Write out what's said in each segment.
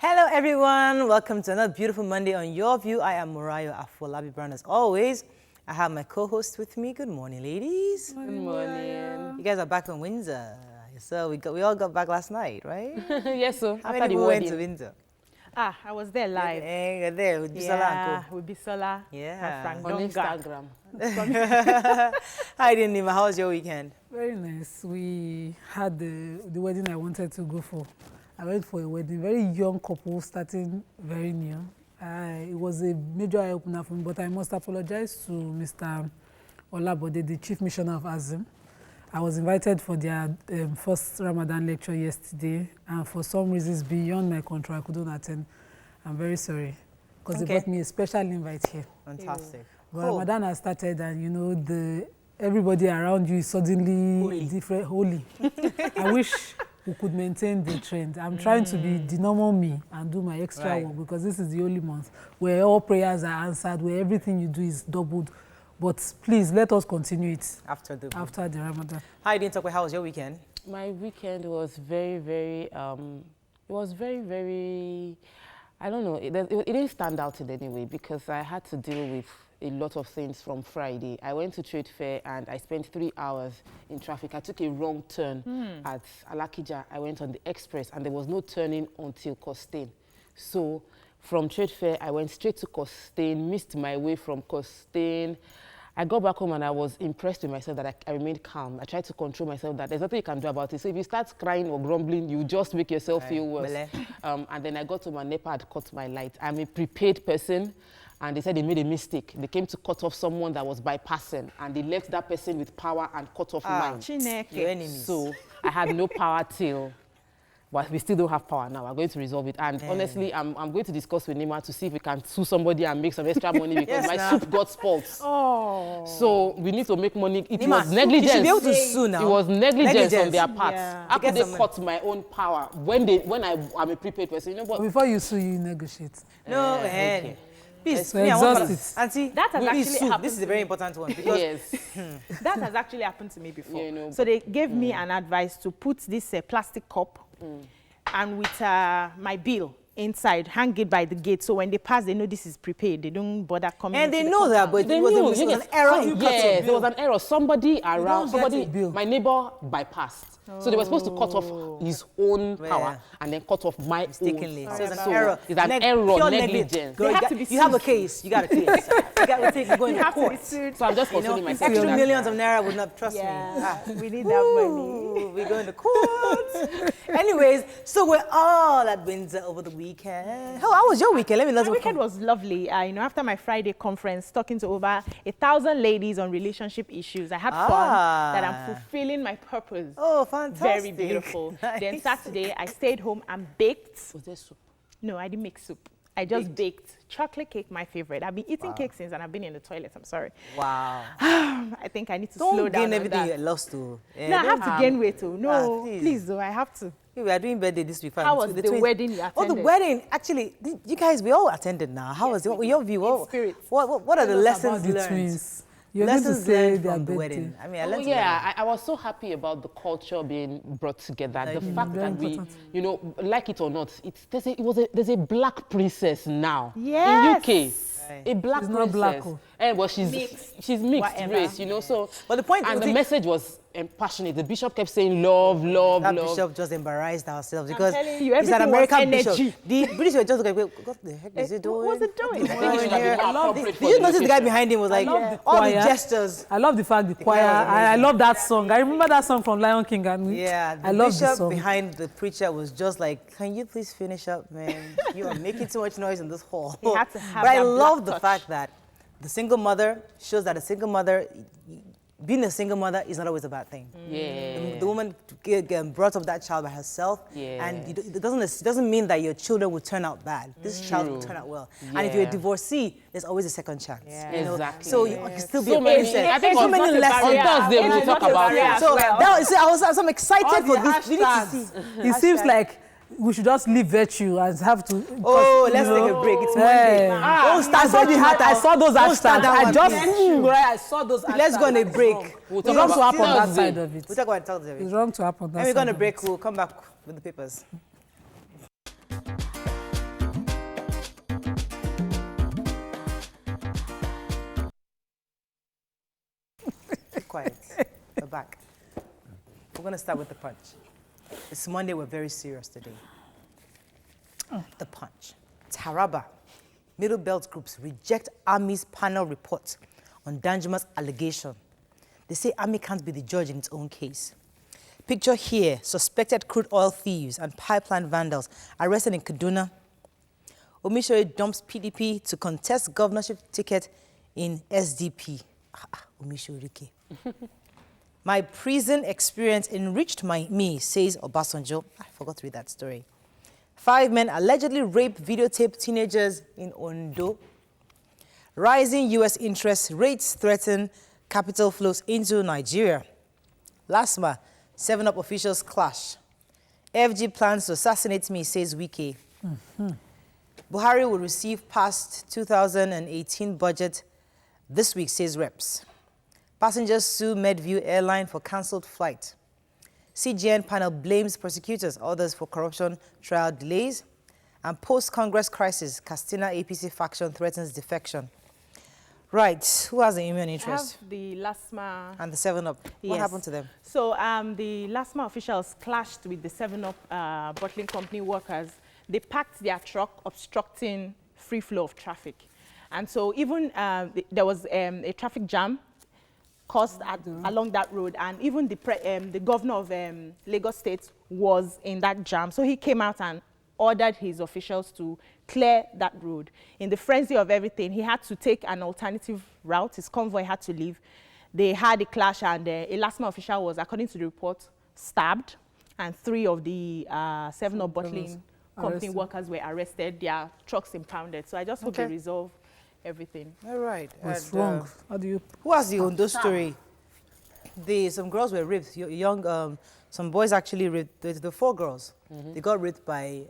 Hello everyone, welcome to another beautiful Monday on Your View. I am Murayo Afolabi Brown as always. I have my co-host with me. Good morning, ladies. Good morning. You guys are back from Windsor. So we all got back last night, right? Yes, sir. How many people went to Windsor? I was there live. You're there with Bisola and Co. With Bisola. Yeah. And On Frank Instagram. Hi, Nima. How was your weekend? Very nice. We had the wedding I wanted to go for. I went for a wedding, very young couple starting very new. It was a major eye-opener for me, but I must apologize to Mr. Olabode, the Chief Missioner of Azim. I was invited for their first Ramadan lecture yesterday, and for some reasons beyond my control, I couldn't attend. I'm very sorry, because they brought me a special invite here. Fantastic. But Ramadan has started, and you know, everybody around you is suddenly holy. I wish we could maintain the trend. I'm trying to be the normal me and do my extra work, because this is the only month where all prayers are answered, where everything you do is doubled. But please, let us continue it after the Ramadan. Hi, Dintokwe. How was your weekend? My weekend was very, I don't know, it didn't stand out in any way because I had to deal with a lot of things from Friday. I went to trade fair and I spent 3 hours in traffic. I took a wrong turn at Alakija. I went on the express and there was no turning until Costain. So from trade fair, I went straight to Costain, missed my way from Costain. I got back home and I was impressed with myself that I remained calm. I tried to control myself that there's nothing you can do about it. So if you start crying or grumbling, you just make yourself feel worse. And then I got to my NEPA had cut my light. I'm a prepaid person. And they said they made a mistake. They came to cut off someone that was bypassing, and they left that person with power and cut off mine. Your enemies. So I had no power till, but we still don't have power now. We're going to resolve it. And honestly, I'm going to discuss with Nima to see if we can sue somebody and make some extra money because my soup got spoiled. Oh. So we need to make money. It Nima, was negligence. You should be able to sue now. It was negligence on their part. Yeah. How could they cut my own power when I'm a prepaid person? You know what? Before you sue, you negotiate. No, okay. Please, So exhaust it. Auntie, That has actually happened. This is a very important one because Yes. That has actually happened to me before. You know, so they gave me an advice to put this plastic cup and with my bill inside, hang it by the gate. So when they pass, they know this is prepaid. They don't bother coming. and they know that, but it was an error. Yes, there was an error. Somebody around, don't get a bill. my neighbor bypassed. So they were supposed to cut off his own power and then cut off my Mistakenly. own. So it's an error. It's an error, Pure negligence. Girl, you have a case. You got a case. You got to take going to court. So I'm just consoling myself. Extra with that. millions of naira would not trust me. We need that money. We're going to court. Anyways, so we're all at Windsor over the weekend. How was your weekend? Let me know. My weekend was lovely. You know, after my Friday conference, talking to over 1,000 ladies on relationship issues, I had fun that I'm fulfilling my purpose. Oh, fantastic. Very beautiful. Nice. Then Saturday, I stayed home and baked. Was there soup? No, I didn't make soup. I just baked chocolate cake, my favorite. I've been eating cake since and I've been in the toilet. I'm sorry. Wow. I think I need to Don't slow down gain on everything that. you lost to. No, I have to gain weight too. No, please. please though, I have to. We are doing birthday this week. How was the wedding you attended? Oh, the wedding. Actually, you guys, we all attended now. How was it? What were your view? In spirit. What are the lessons The learned? twins. You're going to Lessons say learned their from the birthday. wedding. I mean, I Oh, learned yeah, I was so happy about the culture being brought together. The fact that we, you know, like it or not, there's a black princess now Yes. in UK. A black She's princess. not black, oh. Well, she's mixed Whatever. race, you know. So, But the point and is the message was passionate. The bishop kept saying love, love, that love. bishop just embarrassed ourselves because telling you, he's an everything was American bishop. energy. The British were just like, what the heck is he doing? What was it doing? I think it should have been more appropriate for Did you the notice the guy occasion. behind him was like, love the all the choir. gestures. I love the fact the choir. choir was I love that song. I remember that song from Lion King. And Yeah, the I love the bishop song. behind the preacher was just like, can you please finish up, man? You are making too much noise in this hall. He had to have But I that love black the touch. fact that the single mother shows that a single mother, being a single mother is not always a bad thing. Yeah. The woman brought up that child by herself, and it doesn't mean that your children will turn out bad. This child will turn out well. And if you're a Yeah. divorcee, there's always a second chance. Yeah. You know? Exactly. So you can still be So a many- princess. I think so on many Thursday lessons. on Thursday we will talk about it. So I was excited All for the this. We need to see. It seems like we should just leave virtue and have to. Oh, you let's know, take a break. It's Monday. Don't start I saw virtue matter. I saw those Don't start hashtags. that I one, just please. I saw those. Let's go on a hashtags. break. We'll It's talk wrong to about happen on that Thursday. side of it. We'll talk about Thursday. It's wrong to happen on that And we're side going to of break. it. We'll come back with the papers. quiet. We're back. We're going to start with the punch. It's Monday. We're very serious today. The punch. Taraba. Middle Belt groups reject Army's panel report on Danjuma's allegation. They say Army can't be the judge in its own case. Picture here, suspected crude oil thieves and pipeline vandals arrested in Kaduna. Omisore dumps PDP to contest governorship ticket in SDP. Omisore. My prison experience enriched me, says Obasanjo. I forgot to read that story. 5 men allegedly raped videotaped teenagers in Ondo. Rising U.S. interest rates threaten capital flows into Nigeria. LASMA, 7-Up officials clash. FG plans to assassinate me, says Wike. Buhari will receive past 2018 budget this week, says reps. Passengers sue Medview Airline for cancelled flight. CGN panel blames prosecutors, others for corruption trial delays. And post-Congress crisis, Castina APC faction threatens defection. Right, who has the immune interest? I have the LASMA. And the 7-Up. Yes. What happened to them? So the LASMA officials clashed with the 7-Up bottling company workers. They packed their truck, obstructing free flow of traffic. And so even there was a traffic jam caused along that road, and even the governor of Lagos State was in that jam. So he came out and ordered his officials to clear that road. In the frenzy of everything, he had to take an alternative route. His convoy had to leave. They had a clash, and a LASMA official was, according to the report, stabbed, and 3 of the 7-Up bottling company workers were arrested, their trucks impounded. So I just hope they resolve everything. All right. What's And, wrong? How do you... Who has the Ondo story? Some girls were raped, young, some boys actually raped, the 4 girls. They got raped by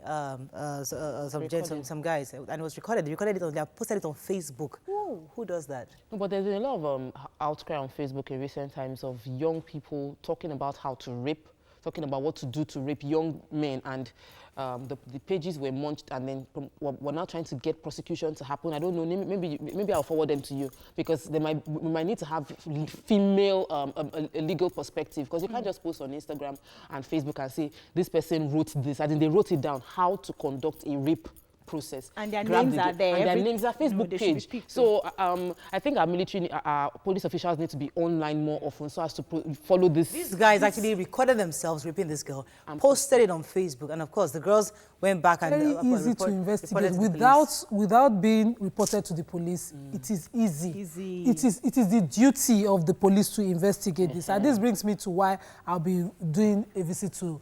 some guys, and it was recorded. They recorded it, they posted it on Facebook. Who does that? No, but there's been a lot of outcry on Facebook in recent times of young people talking about how to rape, talking about what to do to rape young men, and the pages were munched, and then we're now trying to get prosecution to happen. I don't know, maybe I'll forward them to you, because we might need to have female a legal perspective, because you can't just post on Instagram and Facebook and say this person wrote this, and then they wrote it down, how to conduct a rape process. And their names are there. And their names are Facebook page. So I think our military, our police officials need to be online more often so as to follow this. These guys actually recorded themselves raping this girl, posted it on Facebook, and of course the girls went back and Very easy to investigate without being reported to the police. It is easy. It is the duty of the police to investigate this. And this brings me to why I'll be doing a visit to.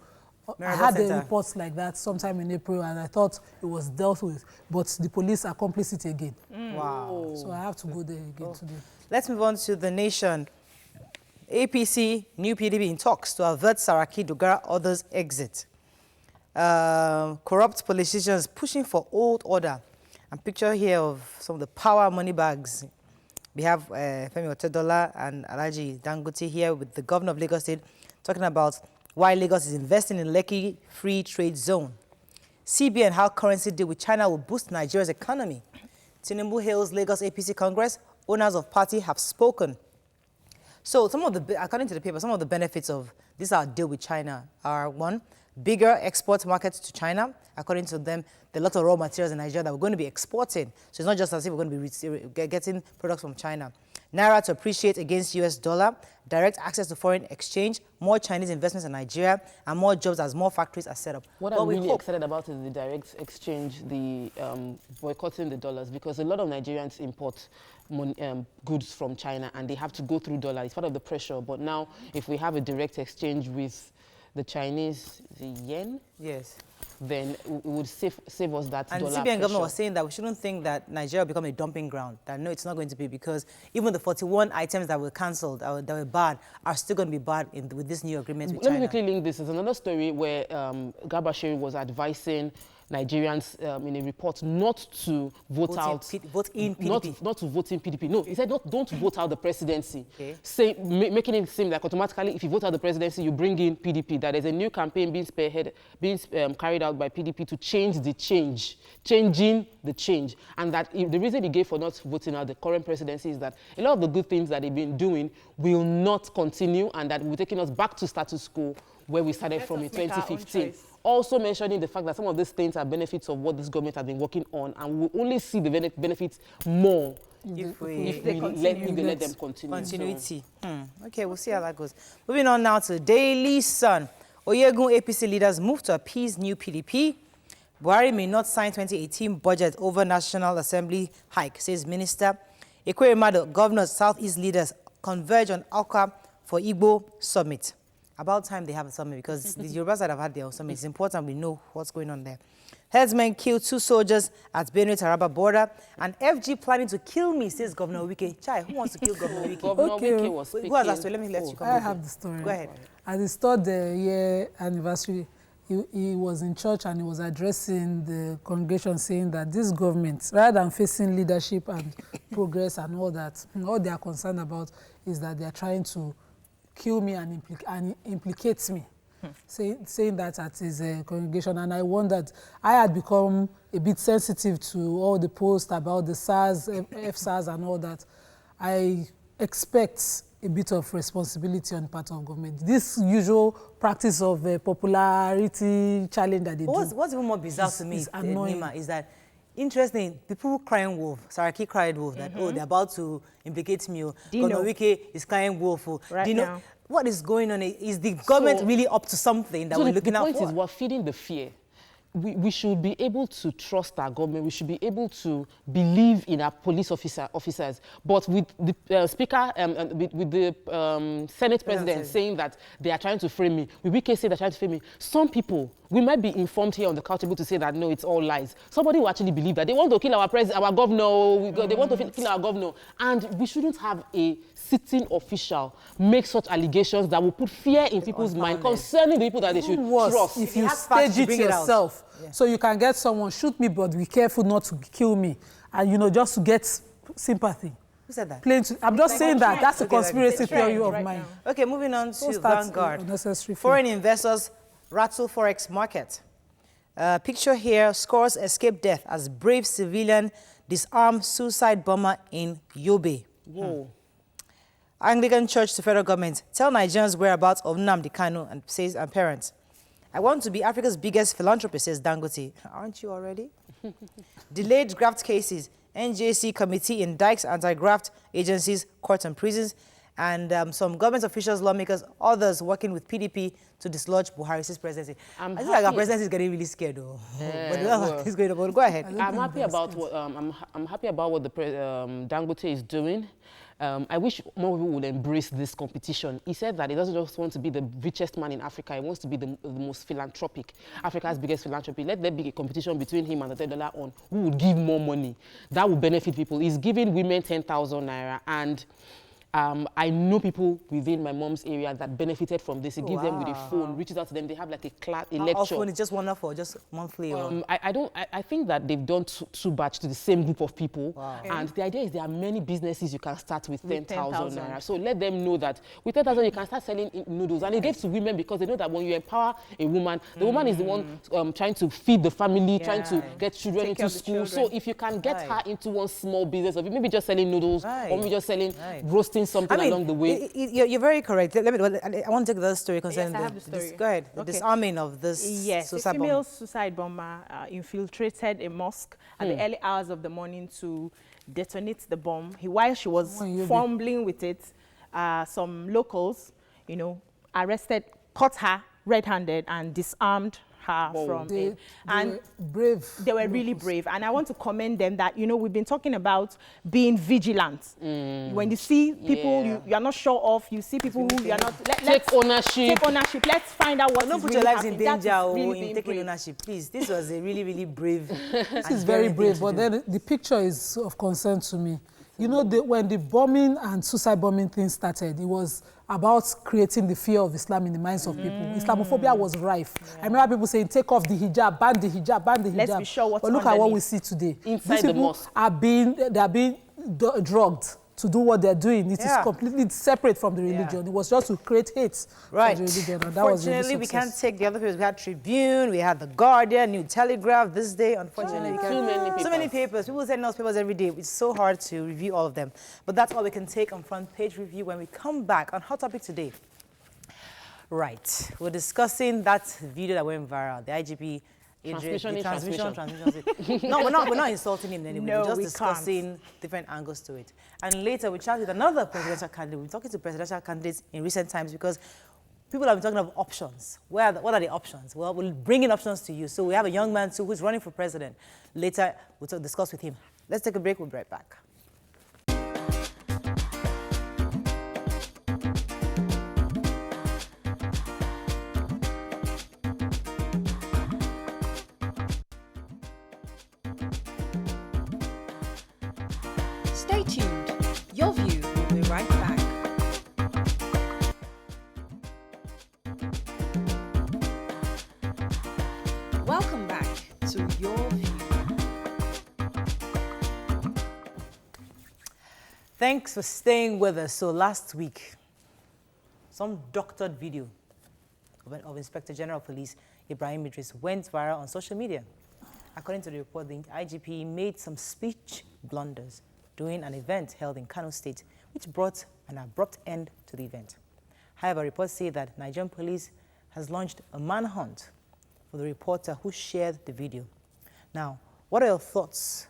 I had a report like that sometime in April, and I thought it was dealt with, but the police accomplish it again. Wow. So I have to go there again today. Let's move on to The Nation. APC, new PDP in talks to avert Saraki, Dogara, others exit. Corrupt politicians pushing for old order. And picture here of some of the power money bags. We have Femi Otedola and Alhaji Dangote here with the governor of Lagos State talking about why Lagos is investing in Lekki Free Trade Zone. CBN, how currency deal with China will boost Nigeria's economy. Tinubu hails Lagos APC Congress. Owners of party have spoken. So according to the paper, some of the benefits of this our deal with China are: 1, bigger export markets to China. According to them, there are a lot of raw materials in Nigeria that we're going to be exporting. So it's not just as if we're going to be getting products from China. Naira to appreciate against US dollar, direct access to foreign exchange, more Chinese investments in Nigeria, and more jobs as more factories are set up. What I'm really excited about is the direct exchange, the boycotting the dollars, because a lot of Nigerians import goods from China and they have to go through dollars. It's part of the pressure. But now, if we have a direct exchange with the Chinese, the yen, yes, then it would save us that and dollar CBN pressure. governor was saying that we shouldn't think that Nigeria will become a dumping ground. That no, it's not going to be, because even the 41 items that were cancelled, that were banned, are still going to be banned with this new agreement with China. Let me quickly link this. There's another story where Garbashiri was advising Nigerians in a report not to vote vote in PDP. Not to vote in PDP. No, he said don't vote out the presidency. Okay. Making it seem like automatically if you vote out the presidency, you bring in PDP. That there's a new campaign being carried out by PDP to change the change, changing the change. And that the reason he gave for not voting out the current presidency is that a lot of the good things that they've been doing will not continue, and that will be taking us back to status quo where we started from in 2015. Also mentioning the fact that some of these things are benefits of what this government has been working on, and we'll only see the benefits more if they let them continue. Continuity. Okay, we'll see how that goes. Moving on now to Daily Sun. Oyegun APC leaders move to appease new PDP. Buhari may not sign 2018 budget over National Assembly hike, says Minister. Ekweremadu, governors, Southeast leaders converge on Awka for Igbo summit. About time they have a summit, because the Yorubas that have had their summit, it's important we know what's going on there. Herdsmen killed 2 soldiers at Benue-Taraba border, and FG planning to kill me, says Governor Wike. Chai, who wants to kill Governor Wike? Governor Wike was speaking. Who has that story? Let you come. I have the story. Go ahead. At the 3rd year anniversary, he was in church and he was addressing the congregation, saying that this government, rather than facing leadership and progress and all that, all they are concerned about is that they are trying to kill me and implicates me, saying that at his congregation. And I wondered, I had become a bit sensitive to all the posts about the SARS, FSARS and all that. I expect a bit of responsibility on the part of government. This usual practice of popularity challenge that they do. What's even more bizarre to me is that, interesting, people crying wolf. Saraki cried wolf, that, oh, they're about to implicate me. Governor Wike is crying wolf. Right now. What is going on? Is the government really up to something that we're looking out for? The point is we're feeding the fear. We should be able to trust our government. We should be able to believe in our police officers. But with the Speaker, with the Senate President saying that they are trying to frame me, with Wike say they're trying to frame me, some people, we might be informed here on the couch able to say that, no, it's all lies. Somebody will actually believe that. They want to kill our governor, they want to kill our governor. And we shouldn't have a sitting official make such allegations that will put fear in people's mind concerning the people that they should trust. If you stage it yourself, so you can get someone, shoot me, but be careful not to kill me. And, just to get sympathy. Who said that? I'm just saying that. That's a conspiracy theory of mine. Okay, moving on to Vanguard. Foreign investors rattle forex market. Picture here, scores escape death as brave civilian disarm suicide bomber in Yobe. Whoa. Anglican Church to federal government, tell Nigerians whereabouts of Nnamdi Kanu and parents. I want to be Africa's biggest philanthropist, says Dangote. Aren't you already? Delayed graft cases. NJC committee indicts anti-graft agencies, courts and prisons. And some government officials, lawmakers, others working with PDP to dislodge Buhari's presidency. I think like our presidency is getting really scared, though. But he's going to go ahead. I'm happy about what I'm happy about what the Dangote is doing. I wish more people would embrace this competition. He said that he doesn't just want to be the richest man in Africa, he wants to be the most philanthropic, Africa's biggest philanthropy. Let there be a competition between him and the $10 on who would give more money. That would benefit people. He's giving women 10,000 naira, and I know people within my mom's area that benefited from this. He gives them with a phone, reaches out to them. They have like a lecture. Often it's just one off or just monthly? I think that they've done two batch to the same group of people. Wow. And the idea is there are many businesses you can start with 10,000 naira. So let them know that with 10,000 you can start selling noodles. And it gives to women because they know that when you empower a woman, the woman is the one trying to feed the family, trying to get children into school. So if you can get her into one small business of maybe just selling noodles or maybe just selling roasting something along the way. You're very correct. I want to take the other story concerning I have the story. Go ahead. The disarming of this suicide bomber. A female suicide bomber infiltrated a mosque at the early hours of the morning to detonate the bomb. While she was fumbling with it, some locals, arrested, caught her red-handed and disarmed her from it. And they were really brave. And I want to commend them that, we've been talking about being vigilant. When you see people you are not sure of, you see people who you are not... Take ownership. Let's find out what don't put your lives in danger in taking ownership, please. This was a really, really brave... This is very brave, but then the picture is of concern to me. You know, when the bombing and suicide bombing thing started, it was about creating the fear of Islam in the minds of people. Islamophobia was rife. I remember people saying, take off the hijab, ban the hijab, ban the hijab. Let's be sure what's But look at what we see today. Inside These the people mosque. are being drugged to do what they're doing. It is completely separate from the religion. It was just to create hate for the religion. And that was really Unfortunately, we success. can't take the other papers. We had Tribune, we had The Guardian, New Telegraph, This Day. Unfortunately, we can't. Too many papers. People send us papers every day. It's so hard to review all of them. But that's all we can take on Front Page Review when we come back on Hot Topic today. Right. We're discussing that video that went viral. The IGP... Transmission. No, we're not insulting him in any way. No, We're just we discussing can't. different angles to it. And later, we chat with another presidential candidate. We're talking to presidential candidates in recent times because people have been talking of options. What are the options? Well, we'll bring in options to you. So we have a young man, too, who's running for president. Later, we'll discuss with him. Let's take a break. We'll be right back. Stay tuned. Your View will be right back. Welcome back to Your View. Thanks for staying with us. So last week, some doctored video of Inspector General of Police Idris went viral on social media. According to the report, the IGP made some speech blunders during an event held in Kano State, which brought an abrupt end to the event. However, reports say that Nigerian police has launched a manhunt for the reporter who shared the video. Now, what are your thoughts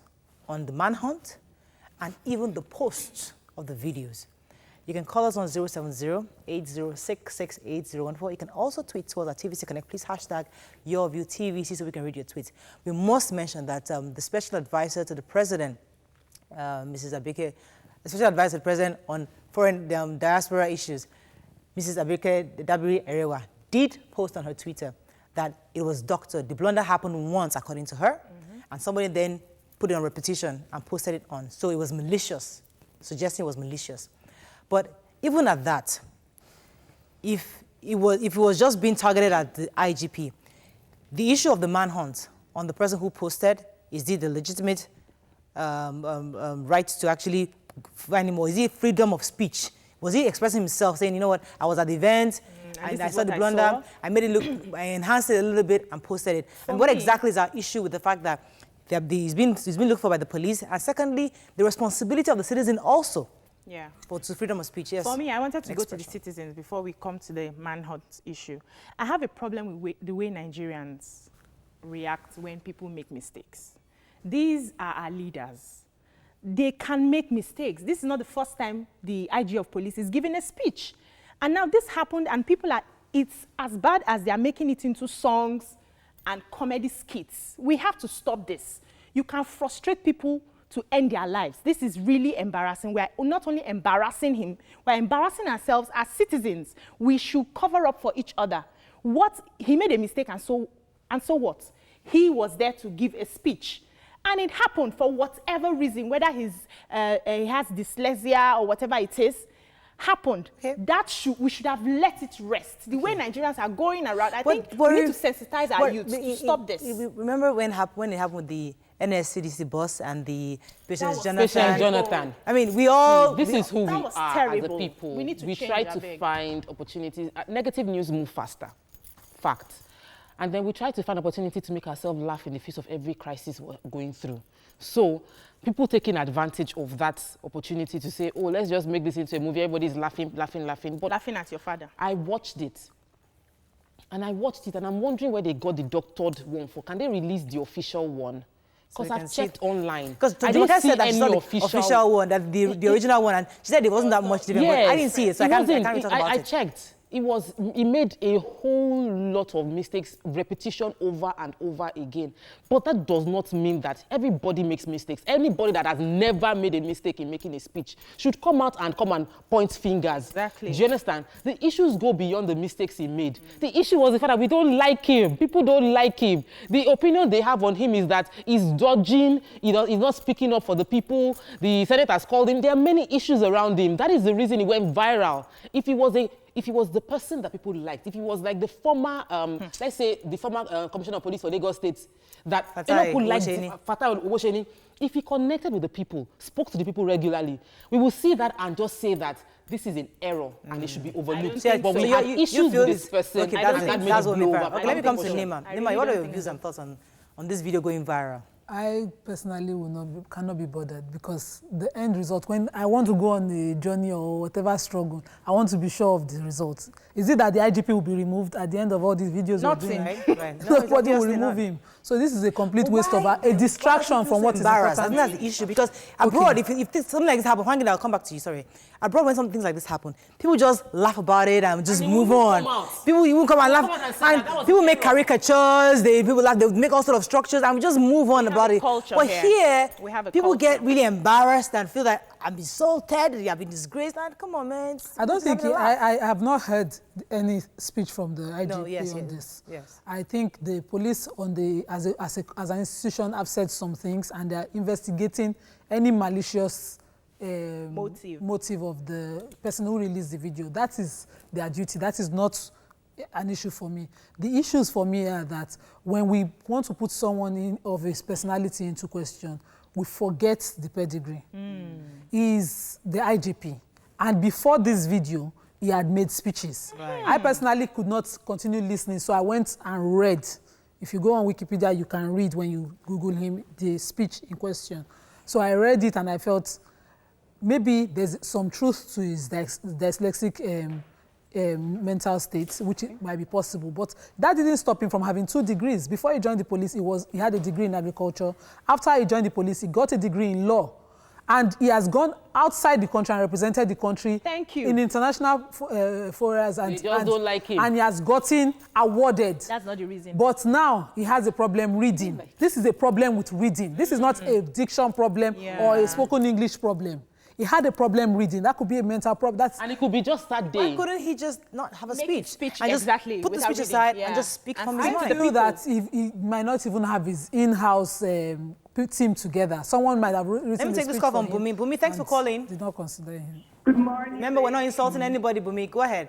on the manhunt and even the posts of the videos? You can call us on 070-8066-8014. You can also tweet to us at TVC Connect. Please hashtag YourViewTVC so we can read your tweets. We must mention that the special advisor to the president, Mrs. Abike, the special advisor to the president on foreign diaspora issues, Mrs. Abike Dabiri Erewa, did post on her Twitter that it was doctored. The blunder happened once, according to her, and somebody then put it on repetition and posted it on. So it was malicious, suggesting it was malicious. But even at that, if it was just being targeted at the IGP, the issue of the manhunt on the person who posted, is it the legitimate right to actually find him, or is it freedom of speech? Was he expressing himself, saying, you know what, I was at the event, and I saw the blunder, I made it look, I enhanced it a little bit and posted it. And what exactly is our issue with the fact that he's been looked for by the police? And secondly, the responsibility of the citizen also. Yeah. For freedom of speech, yes. For me, I wanted to go to the citizens before we come to the manhunt issue. I have a problem with the way Nigerians react when people make mistakes. These are our leaders. They can make mistakes. This is not the first time the IG of police is giving a speech. And now this happened, and people are, it's as bad as they are making it into songs and comedy skits. We have to stop this. You can frustrate people to end their lives. This is really embarrassing. We're not only embarrassing him, we're embarrassing ourselves as citizens. We should cover up for each other. He made a mistake, and so what? He was there to give a speech. And it happened for whatever reason, whether he has dyslexia or whatever it is, happened. Okay. We should have let it rest. The way Nigerians are going around, I think we need to sensitize our youth to stop this. Remember when it happened with the NSCDC boss and the Patient Jonathan? I mean, This is who we are as a people. We need to try to find opportunities. Negative news move faster. Fact. And then we try to find opportunity to make ourselves laugh in the face of every crisis we're going through. So people taking advantage of that opportunity to say, oh, let's just make this into a movie. Everybody's laughing. But laughing at your father. I watched it. And I'm wondering where they got the doctored one for. Can they release the official one? Because I've checked online. Because Jamaica said that she saw the official one, that the original one, and she said it wasn't that much different. Yes, but I didn't see it, so I can't talk about it. I checked. he made a whole lot of mistakes, repetition over and over again. But that does not mean that everybody makes mistakes. Anybody that has never made a mistake in making a speech should come out and point fingers. Exactly. Do you understand? The issues go beyond the mistakes he made. The issue was the fact that we don't like him. People don't like him. The opinion they have on him is that he's dodging, he's not speaking up for the people. The Senate has called him. There are many issues around him. That is the reason he went viral. If he was the person that people liked, if he was like the former, let's say the former Commissioner of Police for Lagos State, that people liked, Fatai Owosheni, if he connected with the people, spoke to the people regularly, we will see that and just say that this is an error and it should be overlooked. But we have issues with this person. Okay, that's what made viral. Okay, let me come to Nima. Nima, what are your views and thoughts on this video going viral? I personally cannot be bothered because the end result, when I want to go on a journey or whatever struggle, I want to be sure of the results. Is it that the IGP will be removed at the end of all these videos? Nothing, right? Nobody will remove him. So this is a complete waste of a distraction from what is important. I think that's the issue because abroad, if something like this happens, I'll come back to you, sorry. Abroad, when some things like this happen, people just laugh about it and just move on. People even come and laugh, and people make caricatures, people laugh, they make all sorts of structures, and we just move on about it. But here, people get really embarrassed and feel like I've been insulted, I've been disgraced. And come on, man. I don't think I have not heard any speech from the IGP on this. Yes. I think the police as an institution have said some things, and they are investigating any malicious motive of the person who released the video. That is their duty. That is not an issue for me. The issues for me are that when we want to put someone of his personality into question, we forget the pedigree. He's the IGP. And before this video, he had made speeches. Right. I personally could not continue listening, so I went and read. If you go on Wikipedia, you can read when you Google him, the speech in question. So I read it and I felt maybe there's some truth to his dyslexic mental state, which might be possible. But that didn't stop him from having 2 degrees. Before he joined the police, he had a degree in agriculture. After he joined the police, he got a degree in law. And he has gone outside the country and represented the country in international forums. And just don't like him. And he has gotten awarded. That's not the reason. But now he has a problem reading. This is a problem with reading. This is not a diction problem or a spoken English problem. He had a problem reading. That could be a mental problem. And it could be just that day. Why couldn't he just not have a speech? And just put the speech aside and just speak from his mind? I feel that he might not even have his in-house team together. Someone might have written Let me take this call from Bumi. Bumi, thanks for calling. Did not consider him. Good morning. Remember, we're not insulting anybody, Bumi. Go ahead.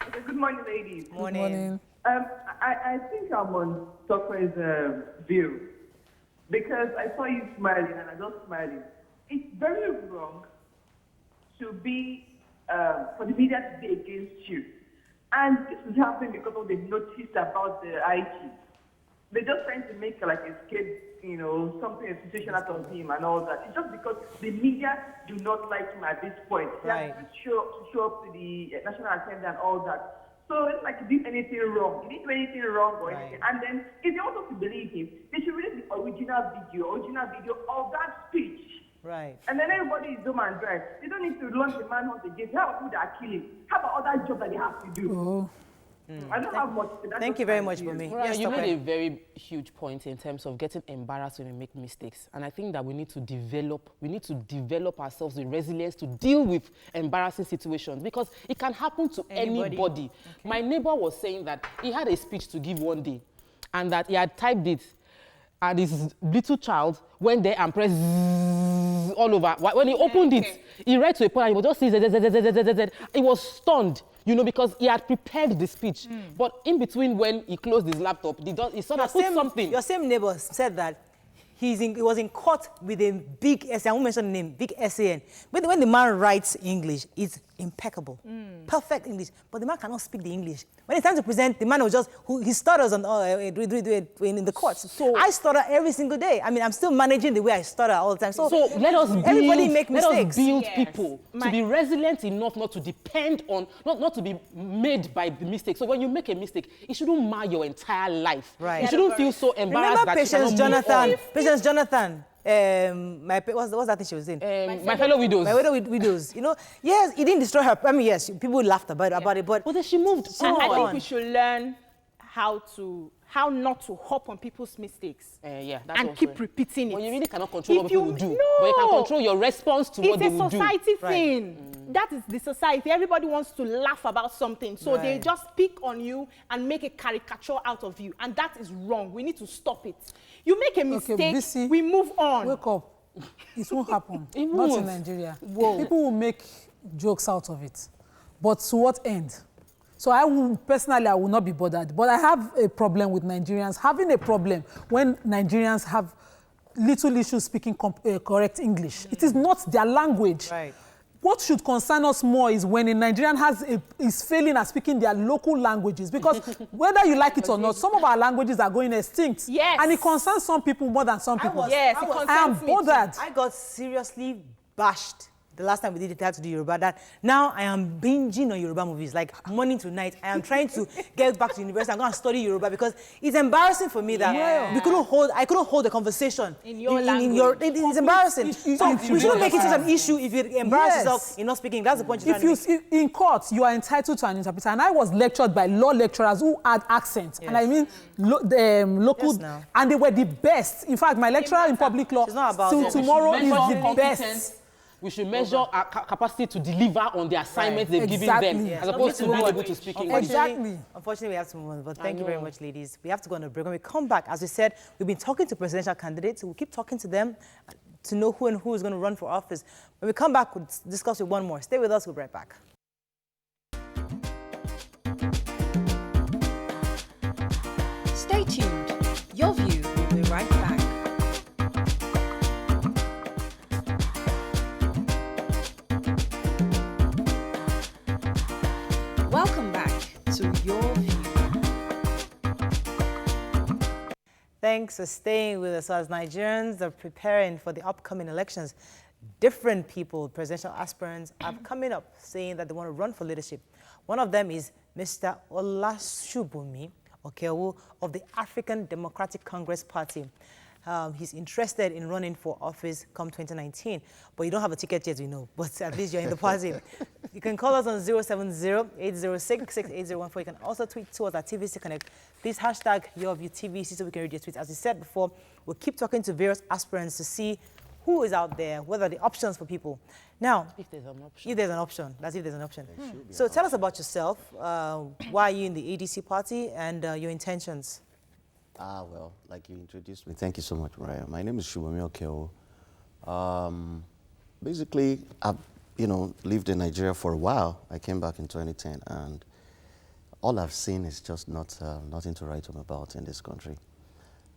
Okay, good morning, ladies. Morning. Good morning. I think I'm on Tokwe's view because I saw you smiling and I just smiling. It's very wrong to be, for the media to be against you. And this is happening because of the notice about the IT. They're just trying to make like a skate, something, a situation out of him and all that. It's just because the media do not like him at this point. They have to show up to the national agenda and all that. So it's like he did anything wrong. He didn't do anything wrong or anything. And then if they want us to believe him, they should release the original video of that speech. Right. And then everybody is dumb and dry. They don't need to launch a manhunt against. How about people that are killing? How about other jobs that they have to do? I don't have much to that. Thank you very much, Bumi. Yes, you made a very huge point in terms of getting embarrassed when we make mistakes. And I think that we need to develop ourselves with resilience to deal with embarrassing situations because it can happen to anybody. Okay. My neighbor was saying that he had a speech to give one day and that he had typed it. And his little child went there and pressed all over. When he opened it, he read to a point and he was just saying, he was stunned, because he had prepared the speech. But in between when he closed his laptop, he sort of put something. Your same neighbor said that he was in court with a big essay. I won't mention the name, big SAN. When the man writes English, it's impeccable, perfect English. But the man cannot speak the English. When it's time to present, the man was he stutters in the courts. So I stutter every single day. I mean, I'm still managing the way I stutter all the time. So let us everybody make mistakes. Let us build people to be resilient enough not to depend on, not to be made by the mistake. So when you make a mistake, it shouldn't mar your entire life. Right. You shouldn't feel so embarrassed that Patience you cannot move on. Patience Jonathan. what's that thing she was saying? My fellow widows. My fellow widows. You know, yes, it didn't destroy her. I mean, yes, people laughed about it, but Well, then she moved on. I think we should learn how not to hop on people's mistakes Yeah, that's and also keep repeating it. Well, you really cannot control what If people will do, but you can control your response to what they will It's do. a society thing. That is the society. Everybody wants to laugh about something, so they just pick on you and make a caricature out of you, and that is wrong. We need to stop it. You make a mistake, Bisi, we move on. Wake up. It won't happen. It Not won't. in Nigeria. People will make jokes out of it. But to what end? So I will not be bothered. But I have a problem with Nigerians having a problem when Nigerians have little issues speaking correct English. It is not their language. Right. What should concern us more is when a Nigerian is failing at speaking their local languages, because whether you like it or not, some of our languages are going extinct. Yes. And it concerns some people more than some people. Yes, I am bothered. I got seriously bashed the last time we did it, had to do Yoruba, that now I am binging on Yoruba movies, like morning to night. I am trying to get back to university. I'm going to study Yoruba because it's embarrassing for me that I couldn't hold a conversation in your language. It's embarrassing. So we shouldn't make it such an issue if you embarrass yourself in not speaking. That's the point you're trying to make. In court, you are entitled to an interpreter. And I was lectured by law lecturers who had accents. Yes. And I mean, local, Yes, and they were the best. In fact, my lecturer in public law till tomorrow is the best. We should measure our capacity to deliver on the assignments they've given them, as opposed to being able to speak English. Exactly. Unfortunately, we have to move on. But thank you very much, ladies. We have to go on a break. When we come back, as we said, we've been talking to presidential candidates. We'll keep talking to them to know who and who is going to run for office. When we come back, we'll discuss with one more. Stay with us. We'll be right back. Stay tuned. Your View will be right back. Welcome back to Your View. Thanks for staying with us. So as Nigerians are preparing for the upcoming elections, different people, presidential aspirants, are coming up saying that they want to run for leadership. One of them is Mr. Olashubunmi Okeowo of the African Democratic Congress Party. He's interested in running for office come 2019, but you don't have a ticket yet, we know, but at least you're in the party. You can call us on 070-806-6814. You can also tweet to us at TVC Connect. Please hashtag YourViewTVC so we can read your tweets. As we said before, we'll keep talking to various aspirants to see who is out there, what are the options for people. Now, If there's an option. if there's an option, that's if there's an option. So tell us about yourself. Why are you in the ADC party and your intentions? Well, like you introduced me, thank you so much, Mariah. My name is Shubunmi Okeowo. Basically, I've, lived in Nigeria for a while. I came back in 2010, and all I've seen is just nothing to write home about in this country.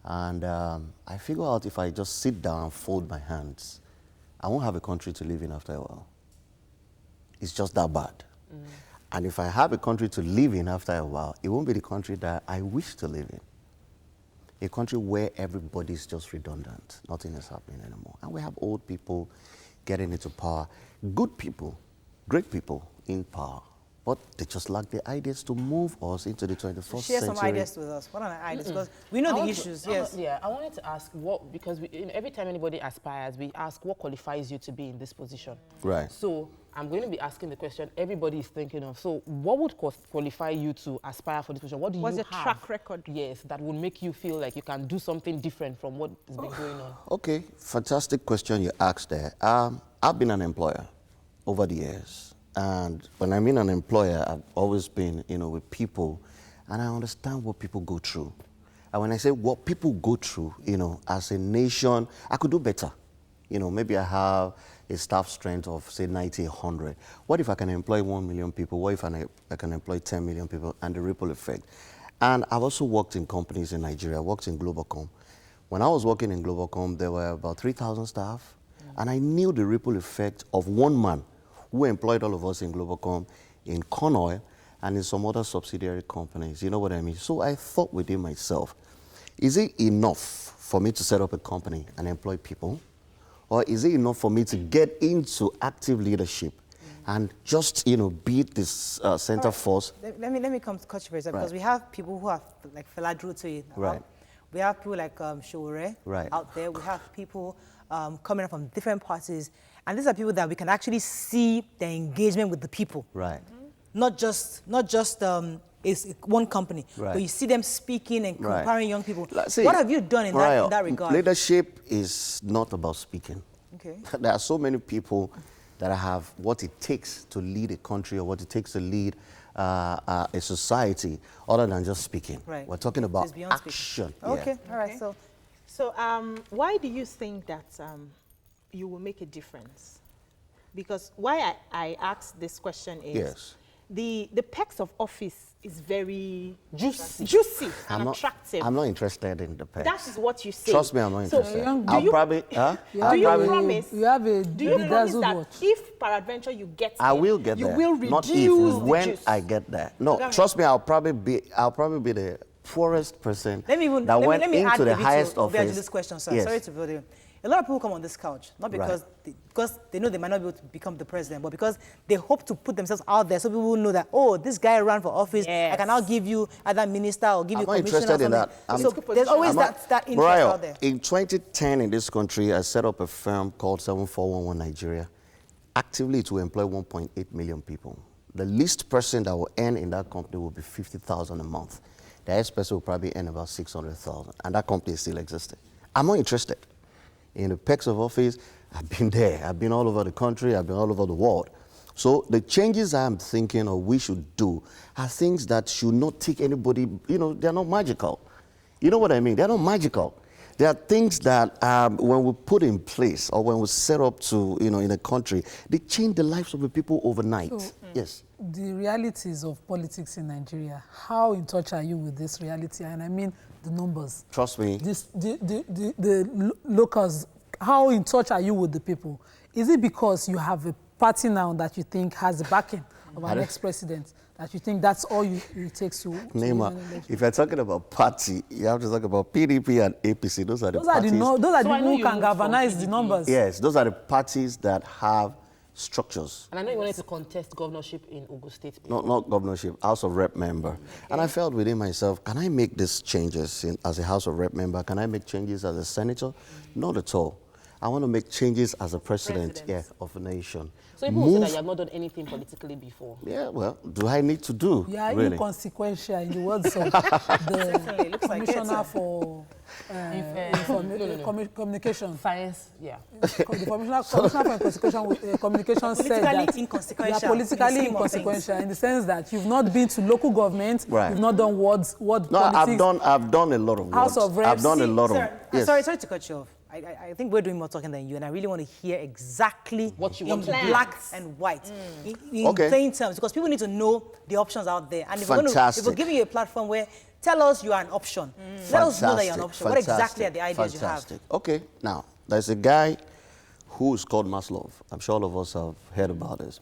And I figure out if I just sit down and fold my hands, I won't have a country to live in after a while. It's just that bad. And if I have a country to live in after a while, it won't be the country that I wish to live in. A country where everybody's just redundant. Nothing is happening anymore. And we have old people getting into power. Good people, great people in power. But they just lack the ideas to move us into the 21st century. Share some ideas with us. What are the ideas? Because we know the issues, yes. I wanted to ask because every time anybody aspires, we ask what qualifies you to be in this position. Right. So I'm going to be asking the question everybody is thinking of. So what would qualify you to aspire for this position? What do you have? What's your track record? Yes, that would make you feel like you can do something different from what has been going on. Okay, fantastic question you asked there. I've been an employer over the years. And when I mean an employer, I've always been, with people, and I understand what people go through. And when I say what people go through, as a nation, I could do better. Maybe I have a staff strength of, say, 90, 100. What if I can employ 1 million people? What if I can employ 10 million people, and the ripple effect? And I've also worked in companies in Nigeria. I worked in Globalcom. When I was working in Globalcom, there were about 3,000 staff, and I knew the ripple effect of one man who employed all of us in Globalcom, in Corn Oil, and in some other subsidiary companies. You know what I mean? So I thought within myself, is it enough for me to set up a company and employ people? Or is it enough for me to get into active leadership and just, be this center force? Let me come to cut you for a second, because we have people who are like Fela Drew to you. Right. We have people like Shore Right. out there. We have people coming from different parties. And these are people that we can actually see their engagement with the people. Right. Not just is one company, Right. but you see them speaking and Right. comparing young people. See, What have you done in that regard? Leadership is not about speaking. Okay. There are so many people that have what it takes to lead a country or what it takes to lead a society other than just speaking. Right. We're talking about It's beyond speaking. action. Okay, Yeah. all right. So why do you think that you will make a difference? Because why I asked this question is Yes. the perks of office is very juicy and attractive. I'm not interested in the pay. That is what you say. Trust me, I'm not So, interested. do I'll you- probably, do you promise? You have a Do you promise bedazzled that watch. if peradventure you get I there, will get you there. will reduce Not if, the when juice? I get there. No, trust me, I'll probably be the poorest person Let me even that went let me add into the a bit highest to office. this question, sir. Yes. Sorry to bother you. A lot of people come on this couch, not because they know they might not be able to become the president, but because they hope to put themselves out there so people will know that, oh, this guy ran for office. I can now give you either minister or give I'm you not commissioner or interested in something. that. So there's always that interest Mariah, out there. in 2010 in this country, I set up a firm called 7411 Nigeria. Actively, it will employ 1.8 million people. The least person that will earn in that company will be 50,000 a month. The highest person will probably earn about 600,000, and that company is still existing. I'm not interested in the perks of office. I've been there. I've been all over the country. I've been all over the world. So the changes I'm thinking or we should do are things that should not take anybody, they're not magical. You know what I mean? They're not magical. There are things that when we put in place or when we set up to, in a country, they change the lives of the people overnight. So, Yes. The realities of politics in Nigeria, how in touch are you with this reality? And I mean the numbers. Trust me. The locals, how in touch are you with the people? Is it because you have a party now that you think has the backing of an ex-president, that you think that's all it takes to Neymar, win an election? if you're talking about party, you have to talk about PDP and APC. Those are the parties. Those are the So I people know who you can vote for galvanize the PDP. numbers. Yes, those are the parties that have structures. And I know you wanted to contest governorship in Ogun State before. Not governorship, House of Rep member. And I felt within myself, can I make these changes as a House of Rep member? Can I make changes as a senator? Not at all. I want to make changes as a president. Of a nation. So people say that you have not done anything politically before. Yeah, well, do I need to do? You are really? inconsequential in the words of the looks like commissioner it. for communication. Science, yeah. The commissioner for communication said that Politically you inconsequential. are politically inconsequential in the sense that you've not been to local government, Right. you've not done word No, politics. I've done a lot of work. House of Reps. I've done a lot of yes. Sorry to cut you off. I think we're doing more talking than you, and I really want to hear exactly What you in want to do. black and white, in Okay. plain terms, because people need to know the options out there. And if we're Fantastic. giving you a platform where tell us you are an option, let us know that you're an option. What exactly are the ideas Fantastic. Okay, now, there's a guy who is called Maslow. I'm sure all of us have heard about this.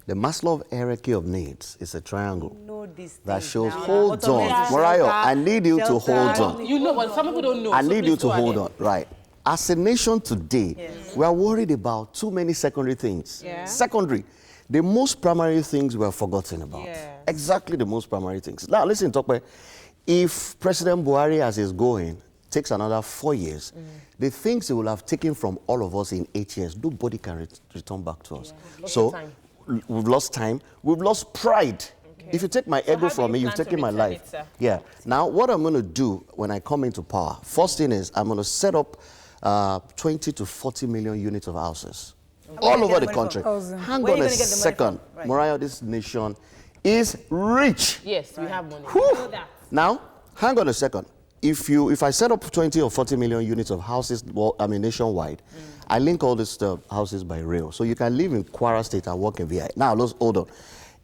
The Maslow hierarchy of needs is a triangle you have? Know these that things shows, now. hold Bottom on. is Mariah, shelter, I need you to shelter. hold on. You know, but some people don't know. I so need you please to go hold ahead. on. Right. As a nation today, we are worried about too many secondary things. Yeah. Secondary. The most primary things we are forgotten about. Yes. Exactly the most primary things. Now, listen, Tokwe. If President Buhari, as he's going, takes another 4 years, the things he will have taken from all of us in 8 years, nobody can return back to us. Lost So, time. we've lost time. We've lost pride. If you take my So ego how do from you me, you've plan to taken my return life. it, sir? Yeah. Now, what I'm going to do when I come into power, first thing is I'm going to set up 20 to 40 million units of houses all you over get the the money country. from? Hang Where on you a gonna get the money second. from? Right. Mariah, this nation is rich. Yes, we have money. Whew. Now, hang on a second. If I set up 20 or 40 million units of houses, nationwide, I link all these houses by rail. So you can live in Kwara State and work in VI. Now, let's hold on.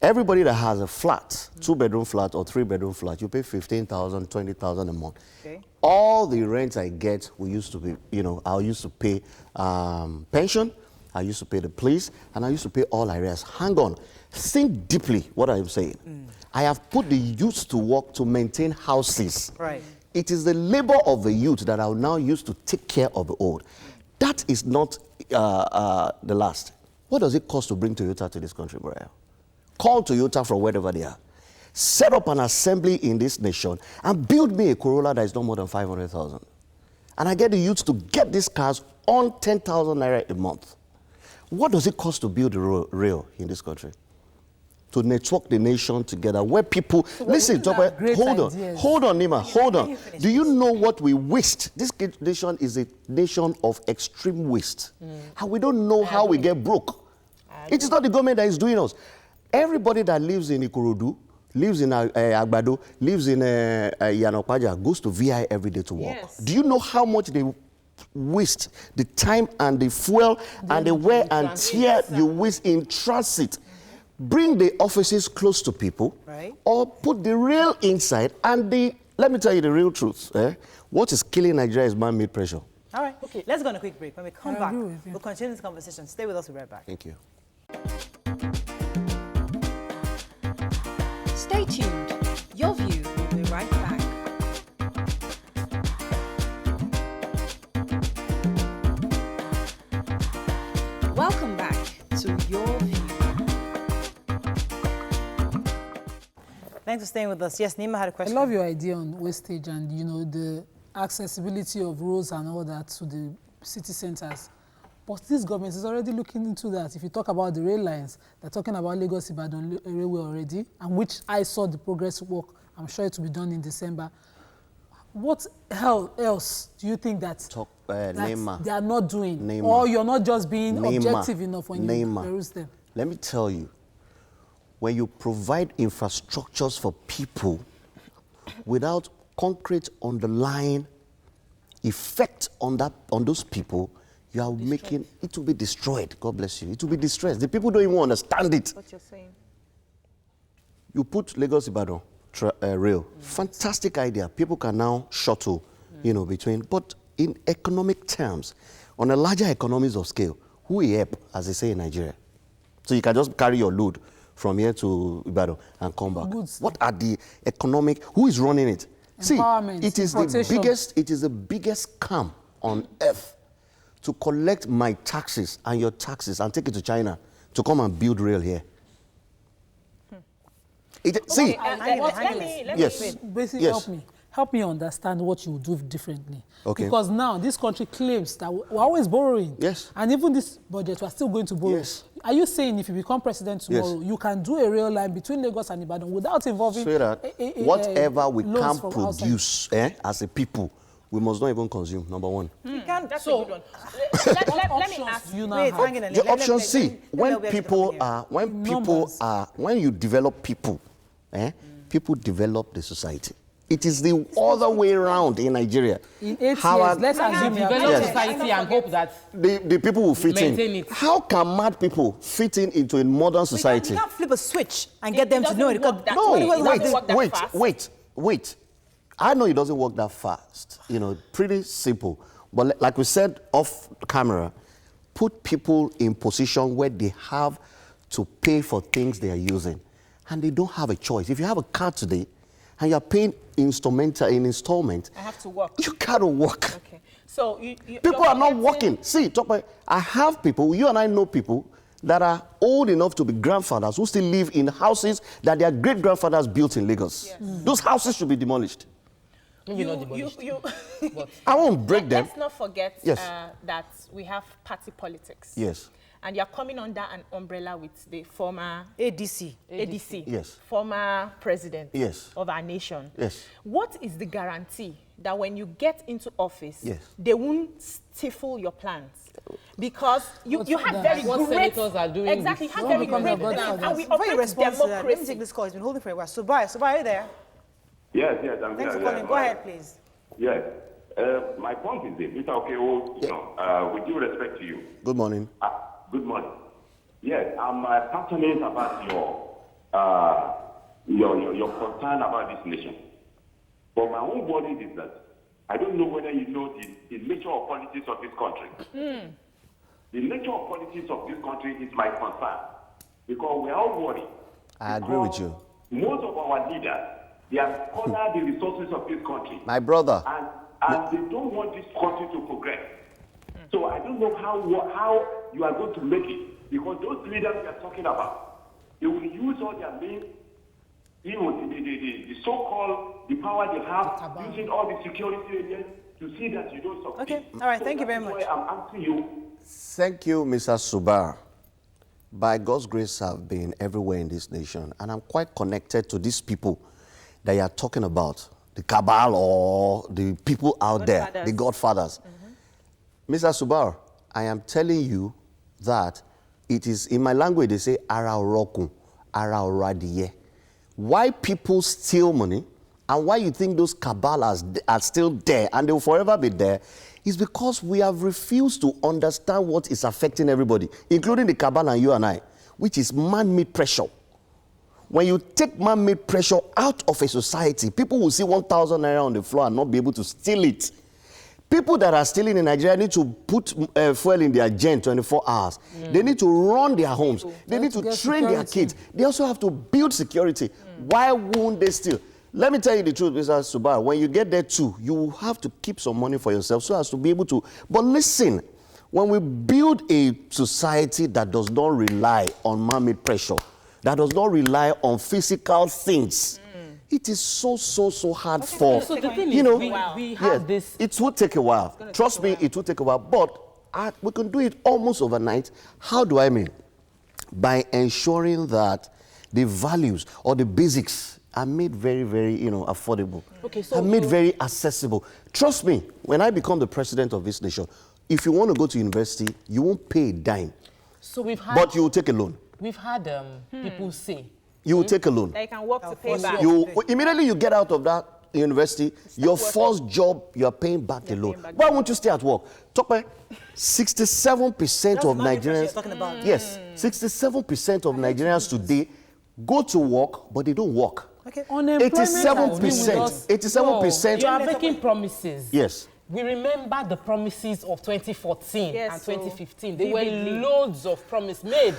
Everybody that has a flat, 2-bedroom flat or 3-bedroom flat, you pay 15,000, 20,000 a month. Okay. All the rent I get, I used to pay pension, I used to pay the police, and I used to pay all arrears. Hang on. Think deeply what I'm saying. I have put the youth to work to maintain houses. Right. It is the labor of the youth that I will now use to take care of the old. That is not the last. What does it cost to bring Toyota to this country, Mariah? Call Toyota from wherever they are. set up an assembly in this nation and build me a Corolla that is not more than 500,000. And I get the youth to get these cars on 10,000 naira a month. What does it cost to build a rail in this country? To network the nation together, where people, listen, hold on, Nima, hold on. Do you know what we waste? This nation is a nation of extreme waste. And we don't know how we get broke. It is not the government that is doing us. Everybody that lives in Ikorodu, lives in Agbado, lives in Yanopaja, goes to VI every day to work. Yes. Do you know how much they waste, the time and the fuel and the wear and tear you waste in transit? Bring the offices close to people, right, or put the rail inside. And let me tell you the real truth. What is killing Nigeria is man-made pressure. All right, okay, let's go on a quick break. When we come back, we'll continue this conversation. Stay with us, we'll be right back. Thank you. Stay tuned. Your View will be right back. Welcome back to Your View. Thanks for staying with us. Yes, Nima had a question. I love your idea on wastage and, the accessibility of roads and all that to the city centers. But this government is already looking into that. If you talk about the rail lines, they're talking about Lagos-Ibadan railway already, and which I saw the progress work. I'm sure it will be done in December. What else do you think that they are not doing? Or you're not just being objective enough when you peruse them? Let me tell you. When you provide infrastructures for people without concrete underlying effect on those people, you are making it will be destroyed. God bless you. It will be distressed. The people don't even understand it. What you're saying. You put Lagos-Ibadan rail. Fantastic idea. People can now shuttle, between. But in economic terms, on a larger economies of scale, who will help, as they say in Nigeria? So you can just carry your load from here to Ibadan and come back. What are the economic, who is running it? See, it is the biggest scam on earth to collect my taxes and your taxes and take it to China to come and build rail here. Basically, help me understand what you would do differently. Okay. Because now this country claims that we're always borrowing. Yes. And even this budget, we're still going to borrow. Yes. Are you saying if you become president tomorrow, you can do a rail line between Lagos and Ibadan without involving whatever we can produce as a people, we must not even consume, number one. That's a good one. Let me ask you now. The option C, when you develop people, people develop the society. It is the other way around in Nigeria. In 8 years, let's assume develop society and hope that the people will fit in. How can mad people fit into a modern society? You can't flip a switch and get them to know it. Wait. I know it doesn't work that fast. Pretty simple. But like we said off camera, put people in position where they have to pay for things they are using. And they don't have a choice. If you have a car today, and you're paying in installment, I have to work. You gotta work. Okay. So people are not working. See, I have people, you and I know people that are old enough to be grandfathers who still live in houses that their great-grandfathers built in Lagos. Yes. Those houses should be demolished. I won't break them. Let's not forget that we have party politics. Yes. And you're coming under an umbrella with the former ADC. Yes. Former president of our nation. Yes. What is the guarantee that when you get into office, they won't stifle your plans? Because you have very great... senators are doing. Exactly, have very great plans. And we operate democracy. Let me take this call. It's been holding for a while. Subai, are you there? Yes, I'm Thanks for calling. Go ahead, please. Yes. My point is this. Mr. Okeo, with due respect to you. Good morning. Good morning. Yes, I'm passionate about your concern about this nation. But my own worry is that I don't know whether you know the nature of politics of this country. The nature of politics of this country is my concern. Because we are all worried. I agree with you. Most of our leaders, they have squandered the resources of this country. My brother. And they don't want this country to progress. So I don't know how you are going to make it. Because those leaders we are talking about, they will use all their means you know, the so-called, the power they have, using all the security agents to see that you don't succeed. Okay, all right, thank you very much. I'm asking you. Thank you, Mr. Subar. By God's grace, I've been everywhere in this nation, and I'm quite connected to these people that you are talking about, the cabal or the people out there, the godfathers. Mr. Subar, I am telling you that it is, in my language, they say, ara orokun, ara oradiye. Why people steal money and why you think those cabal are still there and they will forever be there is because we have refused to understand what is affecting everybody, including the cabal and you and I, which is man-made pressure. When you take man-made pressure out of a society, people will see 1,000 naira on the floor and not be able to steal it. People that are stealing in Nigeria need to put fuel in their gen 24 hours. They need to run their homes. They need to train their kids. They also have to build security. Why won't they steal? Let me tell you the truth, Mr. Subar. When you get there too, you will have to keep some money for yourself so as to be able to. But listen, when we build a society that does not rely on man-made pressure, that does not rely on physical things, it is so hard for, So the thing you is, know, we have this. it will take a while. Trust me, it will take a while. But we can do it almost overnight. How do I mean? By ensuring that the values or the basics are made very, very, affordable. Okay, so are made very accessible. Trust me, when I become the president of this nation, if you want to go to university, you won't pay a dime. So we've had. But you will take a loan. We've had people say. You will take a loan. They can work to pay back. Immediately you get out of that university, your first job, you are paying back the loan. Why won't you stay at work? Tope, 67% of Nigerians. Yes, 67% of Nigerians today go to work, but they don't work. Okay. 87%. 87%. You are making promises. Yes. We remember the promises of 2014 and 2015. There were vividly. loads of promises made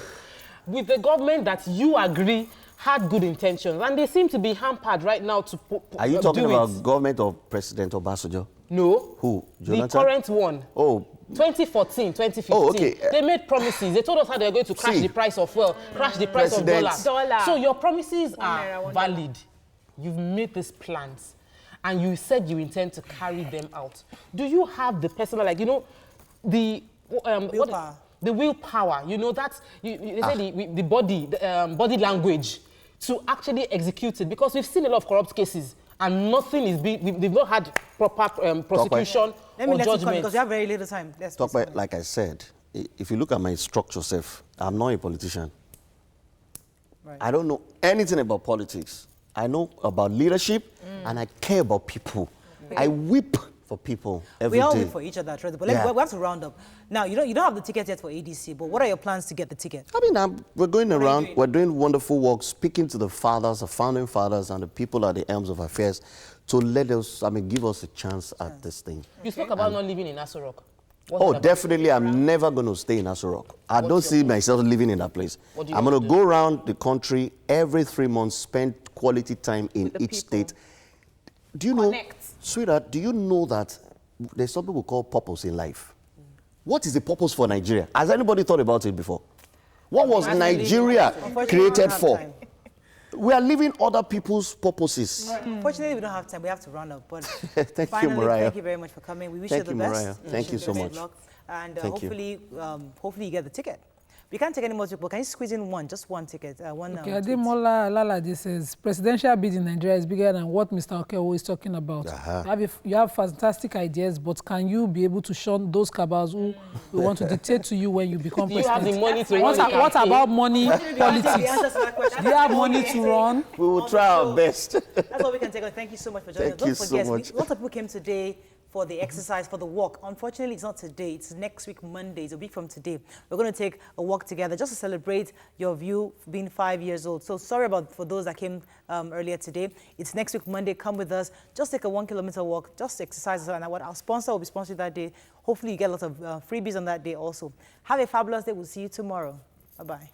with the government that you agree had good intentions, and they seem to be hampered right now to Are you talking about government of President Obasanjo? No. Who? Jonathan? The current one. Oh. 2014, 2015. Oh, okay. They made promises. They told us how they were going to crash the price of fuel, crash the price of dollar. So your promises are valid. You've made these plans, and you said you intend to carry them out. Do you have the personal, the willpower? The willpower, that's they say the body, body language to actually execute it, because we've seen a lot of corrupt cases and nothing is they've not had proper prosecution or judgment. Because we have very little time. Like I said, if you look at my structure self, I'm not a politician. Right. I don't know anything about politics. I know about leadership and I care about people. Okay. I weep for people every day. We all weep for each other, but we have to round up. Now, you don't have the ticket yet for ADC, but what are your plans to get the ticket? I mean, we're going around, we're doing wonderful work, speaking to the fathers, the founding fathers, and the people at the helms of affairs to let us, give us a chance at this thing. You spoke about not living in Aso Rock. Definitely, I'm never going to stay in Aso Rock. I don't see myself living in that place. I'm going to go around the country every 3 months, spend quality time in each state. Do you know, sweetheart, do you know that there's something we call purpose in life? What is the purpose for Nigeria? Has anybody thought about it before? What was Nigeria created for? We are living other people's purposes. Unfortunately, we don't have time. We have to run up. But thank finally, you, Mariah. Thank you very much for coming. We wish you the best. Mariah. Thank you so much. And hopefully you get the ticket. We can't take any more people. Can you squeeze in one, just one ticket? Okay, Ademola Lalaji says, presidential bid in Nigeria is bigger than what Mr. Okewo is talking about. You have fantastic ideas, but can you be able to shun those cabals who want to dictate to you when you become president? You have the money to run. What about money politics? Do you have money to run? We will try our best. That's all we can take. Thank you so much for joining us. Don't forget, lots of people came today for the exercise, for the walk. Unfortunately, it's not today. It's next week, Monday. It's a week from today. We're going to take a walk together just to celebrate your view being 5 years old. So sorry for those that came earlier today. It's next week, Monday. Come with us. Just take a 1 kilometer walk. Just exercise. And our sponsor will be sponsoring that day. Hopefully, you get lots of freebies on that day also. Have a fabulous day. We'll see you tomorrow. Bye-bye.